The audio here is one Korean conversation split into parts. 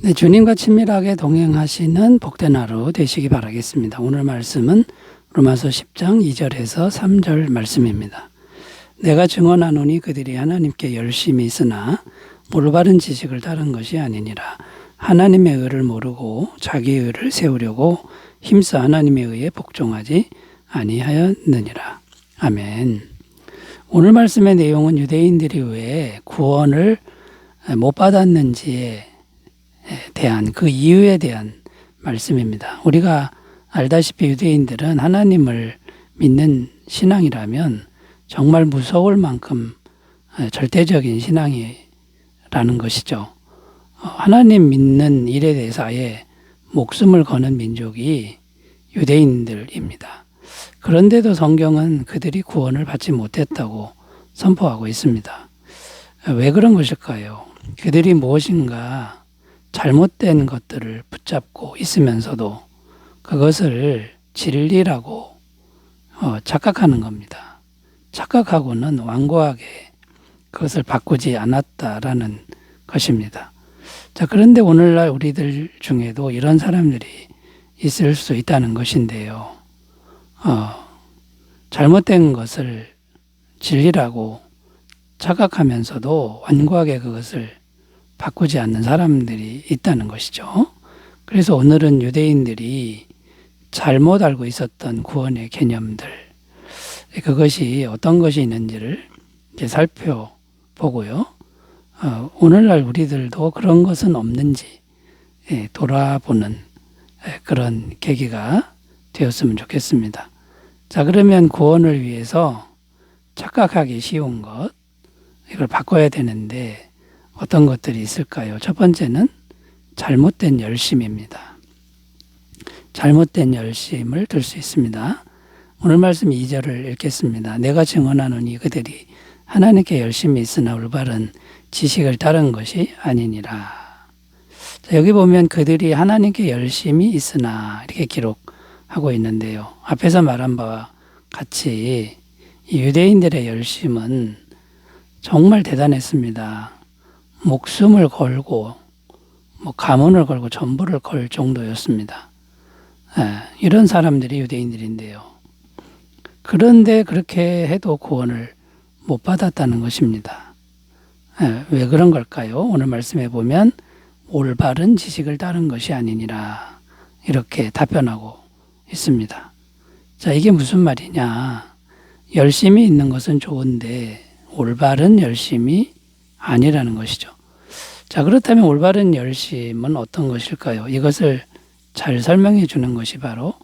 네, 주님과 친밀하게 동행하시는 복된 하루 되시기 바라겠습니다. 오늘 말씀은 로마서 10장 2절에서 3절 말씀입니다. 내가 증언하노니 그들이 하나님께 열심히 있으나 올바른 지식을 따른 것이 아니니라. 하나님의 의를 모르고 자기의 의를 세우려고 힘써 하나님의 의에 복종하지 아니하였느니라. 아멘. 오늘 말씀의 내용은 유대인들이 왜 구원을 못 받았는지에 대한 그 이유에 대한 말씀입니다. 우리가 알다시피 유대인들은 하나님을 믿는 신앙이라면 정말 무서울 만큼 절대적인 신앙이라는 것이죠. 하나님 믿는 일에 대해서 아예 목숨을 거는 민족이 유대인들입니다. 그런데도 성경은 그들이 구원을 받지 못했다고 선포하고 있습니다. 왜 그런 것일까요? 그들이 무엇인가 잘못된 것들을 붙잡고 있으면서도 그것을 진리라고 착각하는 겁니다. 착각하고는 완고하게 그것을 바꾸지 않았다라는 것입니다. 자, 그런데 오늘날 우리들 중에도 이런 사람들이 있을 수 있다는 것인데요. 잘못된 것을 진리라고 착각하면서도 완고하게 그것을 바꾸지 않는 사람들이 있다는 것이죠. 그래서 오늘은 유대인들이 잘못 알고 있었던 구원의 개념들, 그것이 어떤 것이 있는지를 이제 살펴보고요. 오늘날 우리들도 그런 것은 없는지 돌아보는 그런 계기가 되었으면 좋겠습니다. 자, 그러면 구원을 위해서 착각하기 쉬운 것, 이걸 바꿔야 되는데 어떤 것들이 있을까요? 첫 번째는 잘못된 열심입니다. 잘못된 열심을 들 수 있습니다. 오늘 말씀 2절을 읽겠습니다. 내가 증언하노니 그들이 하나님께 열심히 있으나 올바른 지식을 따른 것이 아니니라. 자, 여기 보면 그들이 하나님께 열심히 있으나 이렇게 기록하고 있는데요. 앞에서 말한 바와 같이 이 유대인들의 열심은 정말 대단했습니다. 목숨을 걸고 가문을 걸고 전부를 걸 정도였습니다. 이런 사람들이 유대인들인데요. 그런데 그렇게 해도 구원을 못 받았다는 것입니다. 왜 그런 걸까요? 오늘 말씀해 보면 올바른 지식을 따른 것이 아니니라 이렇게 답변하고 있습니다. 자, 이게 무슨 말이냐? 열심히 있는 것은 좋은데 올바른 열심이 아니라는 것이죠. 자, 그렇다면 올바른 열심은 어떤 것일까요? 이것을 잘 설명해 주는 것이 바로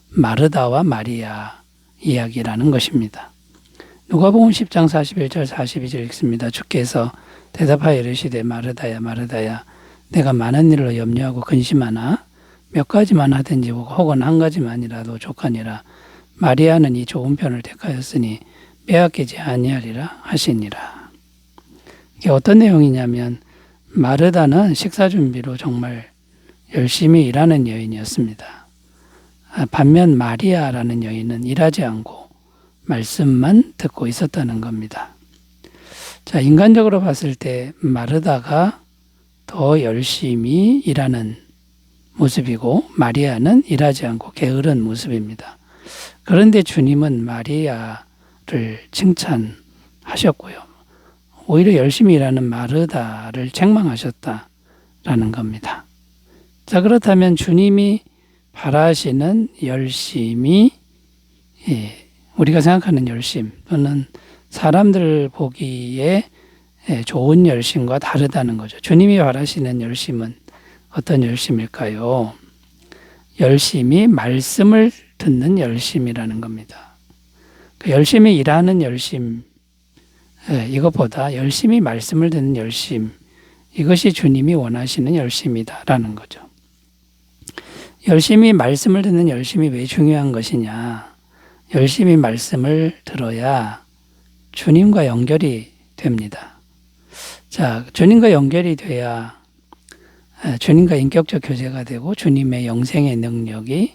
마르다와 마리아 이야기라는 것입니다. 누가복음 10장 41절 42절 읽습니다. 주께서 대답하여 이르시되 마르다야 마르다야 내가 많은 일로 염려하고 근심하나 몇 가지만 하든지 혹은 한 가지만이라도 족하니라. 마리아는 이 좋은 편을 택하였으니 빼앗기지 아니하리라 하시니라. 이게 어떤 내용이냐면 마르다는 식사 준비로 정말 열심히 일하는 여인이었습니다. 반면 마리아라는 여인은 일하지 않고 말씀만 듣고 있었다는 겁니다. 자, 인간적으로 봤을 때 마르다가 더 열심히 일하는 모습이고 마리아는 일하지 않고 게으른 모습입니다. 그런데 주님은 마리아를 칭찬하셨고요. 오히려 열심히 일하는 마르다를 책망하셨다라는 겁니다. 자, 그렇다면 주님이 바라시는 열심이 우리가 생각하는 열심 또는 사람들 보기에 좋은 열심과 다르다는 거죠. 주님이 바라시는 열심은 어떤 열심일까요? 열심히 말씀을 듣는 열심이라는 겁니다. 그 열심히 일하는 열심, 이것보다 열심히 말씀을 듣는 열심, 이것이 주님이 원하시는 열심이다라는 거죠. 열심히 말씀을 듣는 열심이 왜 중요한 것이냐? 열심히 말씀을 들어야 주님과 연결이 됩니다. 자, 주님과 연결이 돼야 주님과 인격적 교제가 되고 주님의 영생의 능력이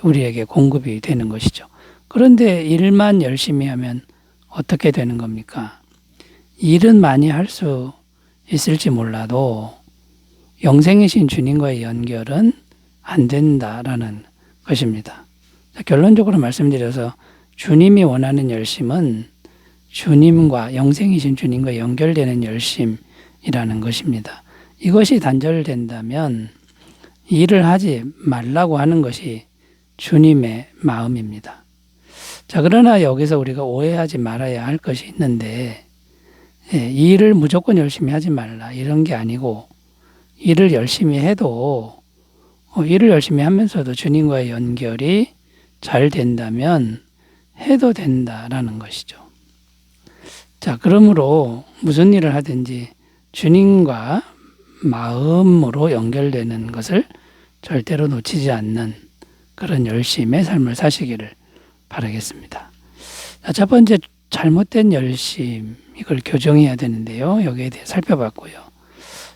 우리에게 공급이 되는 것이죠. 그런데 일만 열심히 하면 어떻게 되는 겁니까? 일은 많이 할 수 있을지 몰라도 영생이신 주님과의 연결은 안 된다라는 것입니다. 자, 결론적으로 말씀드려서 주님이 원하는 열심은 주님과 영생이신 주님과 연결되는 열심이라는 것입니다. 이것이 단절된다면 일을 하지 말라고 하는 것이 주님의 마음입니다. 자, 그러나 여기서 우리가 오해하지 말아야 할 것이 있는데, 이 일을 무조건 열심히 하지 말라 이런 게 아니고, 일을 열심히 해도 일을 열심히 하면서도 주님과의 연결이 잘 된다면 해도 된다라는 것이죠. 자, 그러므로 무슨 일을 하든지 주님과 마음으로 연결되는 것을 절대로 놓치지 않는 그런 열심의 삶을 사시기를 바라겠습니다. 자, 첫 번째 잘못된 열심, 이걸 교정해야 되는데요. 여기에 대해 살펴봤고요.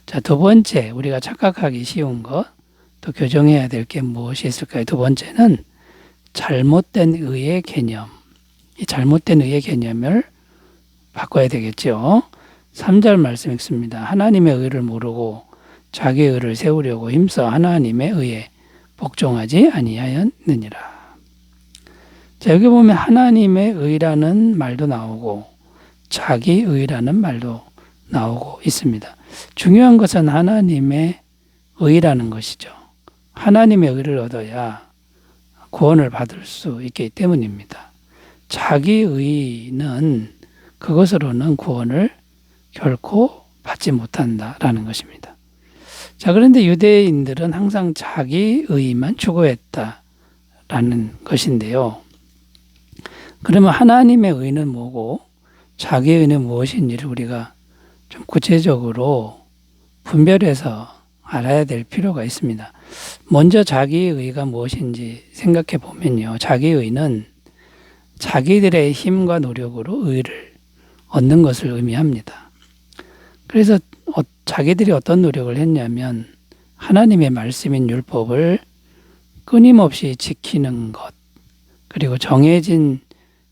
자, 두 번째 우리가 착각하기 쉬운 것, 또 교정해야 될 게 무엇이 있을까요? 두 번째는 잘못된 의의 개념. 이 잘못된 의의 개념을 바꿔야 되겠죠. 3절 말씀 읽습니다. 하나님의 의를 모르고 자기의 의를 세우려고 힘써 하나님의 의에 복종하지 아니하였느니라. 자, 여기 보면 하나님의 의라는 말도 나오고 자기 의라는 말도 나오고 있습니다. 중요한 것은 하나님의 의라는 것이죠. 하나님의 의를 얻어야 구원을 받을 수 있기 때문입니다. 자기 의는 그것으로는 구원을 결코 받지 못한다라는 것입니다. 자, 그런데 유대인들은 항상 자기 의만 추구했다라는 것인데요. 그러면 하나님의 의는 뭐고 자기 의는 무엇인지를 우리가 좀 구체적으로 분별해서 알아야 될 필요가 있습니다. 먼저 자기의 의가 무엇인지 생각해 보면요. 자기의 의는 자기들의 힘과 노력으로 의를 얻는 것을 의미합니다. 그래서 자기들이 어떤 노력을 했냐면 하나님의 말씀인 율법을 끊임없이 지키는 것, 그리고 정해진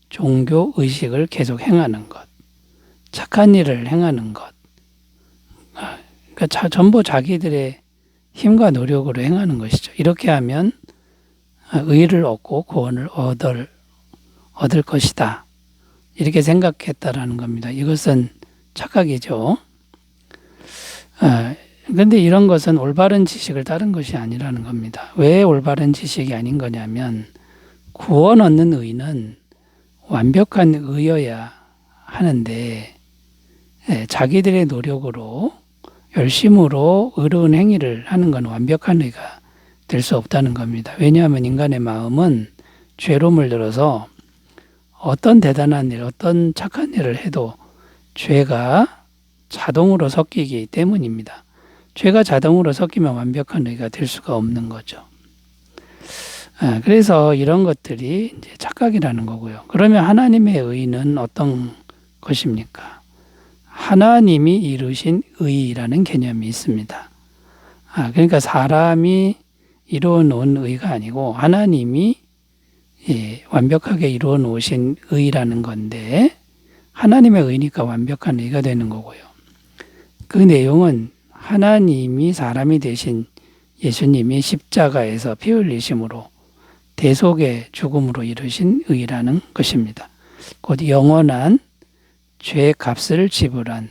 종교 의식을 계속 행하는 것, 착한 일을 행하는 것, 그러니까 전부 자기들의 힘과 노력으로 행하는 것이죠. 이렇게 하면 의를 얻고 구원을 얻을 것이다. 이렇게 생각했다라는 겁니다. 이것은 착각이죠. 그런데 이런 것은 올바른 지식을 따른 것이 아니라는 겁니다. 왜 올바른 지식이 아닌 거냐면 구원 얻는 의는 완벽한 의여야 하는데 자기들의 노력으로 열심으로 의로운 행위를 하는 건 완벽한 의가 될 수 없다는 겁니다. 왜냐하면 인간의 마음은 죄로 물들어서 어떤 대단한 일, 어떤 착한 일을 해도 죄가 자동으로 섞이기 때문입니다. 죄가 자동으로 섞이면 완벽한 의가 될 수가 없는 거죠. 그래서 이런 것들이 이제 착각이라는 거고요. 그러면 하나님의 의는 어떤 것입니까? 하나님이 이루신 의라는 개념이 있습니다. 그러니까 사람이 이루어 놓은 의가 아니고 하나님이 완벽하게 이루어 놓으신 의라는 건데 하나님의 의니까 완벽한 의가 되는 거고요. 그 내용은 하나님이 사람이 되신 예수님이 십자가에서 피 흘리심으로 대속의 죽음으로 이루신 의라는 것입니다. 곧 영원한 죄의 값을 지불한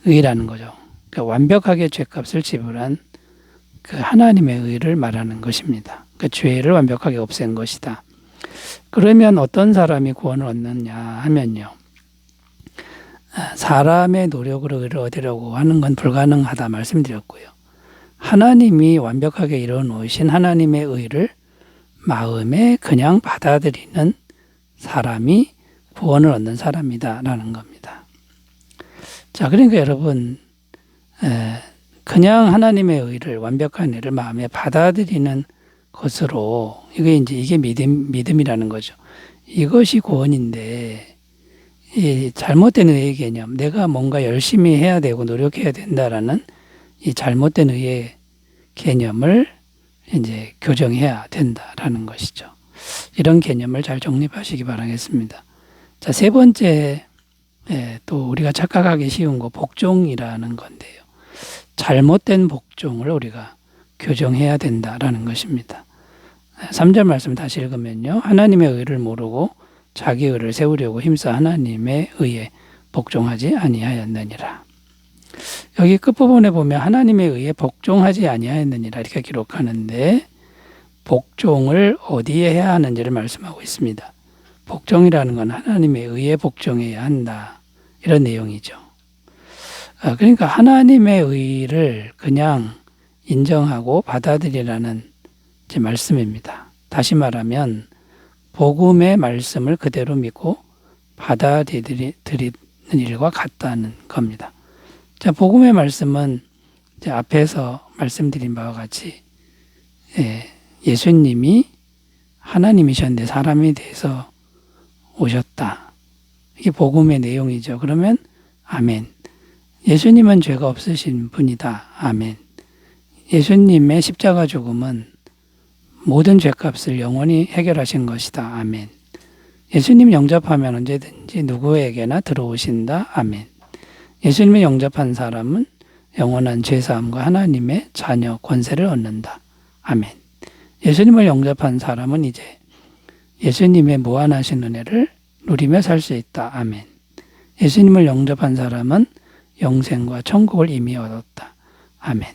의라는 거죠. 그러니까 완벽하게 죄값을 지불한 그 하나님의 의를 말하는 것입니다. 그 죄를 완벽하게 없앤 것이다. 그러면 어떤 사람이 구원을 얻느냐 하면요. 사람의 노력으로 의를 얻으려고 하는 건 불가능하다 말씀드렸고요. 하나님이 완벽하게 이루어 놓으신 하나님의 의를 마음에 그냥 받아들이는 사람이 구원을 얻는 사람이다라는 겁니다. 자, 그러니까 여러분 그냥 하나님의 의를 완벽한 의를 마음에 받아들이는 것으로 이게 믿음이라는 거죠. 이것이 구원인데 이 잘못된 의의 개념, 내가 뭔가 열심히 해야 되고 노력해야 된다라는 이 잘못된 의의 개념을 이제 교정해야 된다라는 것이죠. 이런 개념을 잘 정립하시기 바라겠습니다. 자, 세 번째 또 우리가 착각하기 쉬운 거 복종이라는 건데요. 잘못된 복종을 우리가 교정해야 된다라는 것입니다. 3절 말씀 다시 읽으면요. 하나님의 의를 모르고 자기 의를 세우려고 힘써 하나님의 의에 복종하지 아니하였느니라. 여기 끝부분에 보면 하나님의 의에 복종하지 아니하였느니라 이렇게 기록하는데 복종을 어디에 해야 하는지를 말씀하고 있습니다. 복종이라는 건 하나님의 의에 복종해야 한다. 이런 내용이죠. 그러니까 하나님의 의를 그냥 인정하고 받아들이라는 말씀입니다. 다시 말하면 복음의 말씀을 그대로 믿고 받아들이는 일과 같다는 겁니다. 자, 복음의 말씀은 이제 앞에서 말씀드린 바와 같이 예수님이 하나님이셨는데 사람이 돼서 오셨다. 이게 복음의 내용이죠. 그러면 아멘. 예수님은 죄가 없으신 분이다. 아멘. 예수님의 십자가 죽음은 모든 죄값을 영원히 해결하신 것이다. 아멘. 예수님 영접하면 언제든지 누구에게나 들어오신다. 아멘. 예수님을 영접한 사람은 영원한 죄사함과 하나님의 자녀 권세를 얻는다. 아멘. 예수님을 영접한 사람은 이제 예수님의 무한하신 은혜를 누리며 살 수 있다. 아멘. 예수님을 영접한 사람은 영생과 천국을 이미 얻었다. 아멘.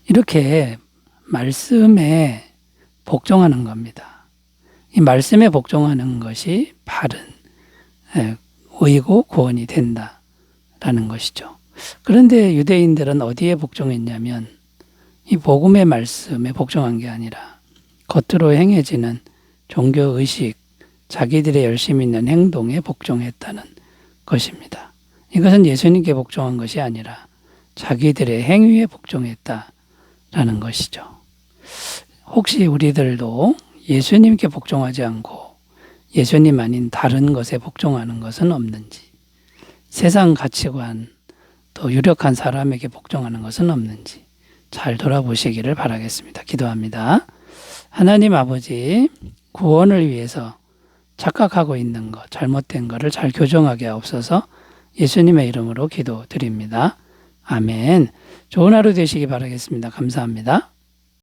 이렇게 말씀에 복종하는 겁니다. 이 말씀에 복종하는 것이 바른 의고 구원이 된다라는 것이죠. 그런데 유대인들은 어디에 복종했냐면 이 복음의 말씀에 복종한 게 아니라 겉으로 행해지는 종교의식, 자기들의 열심히 있는 행동에 복종했다는 것입니다. 이것은 예수님께 복종한 것이 아니라 자기들의 행위에 복종했다라는 것이죠. 혹시 우리들도 예수님께 복종하지 않고 예수님 아닌 다른 것에 복종하는 것은 없는지, 세상 가치관, 또 유력한 사람에게 복종하는 것은 없는지 잘 돌아보시기를 바라겠습니다. 기도합니다. 하나님 아버지, 구원을 위해서 착각하고 있는 것, 잘못된 것을 잘 교정하게 하옵소서. 예수님의 이름으로 기도드립니다. 아멘. 좋은 하루 되시기 바라겠습니다. 감사합니다.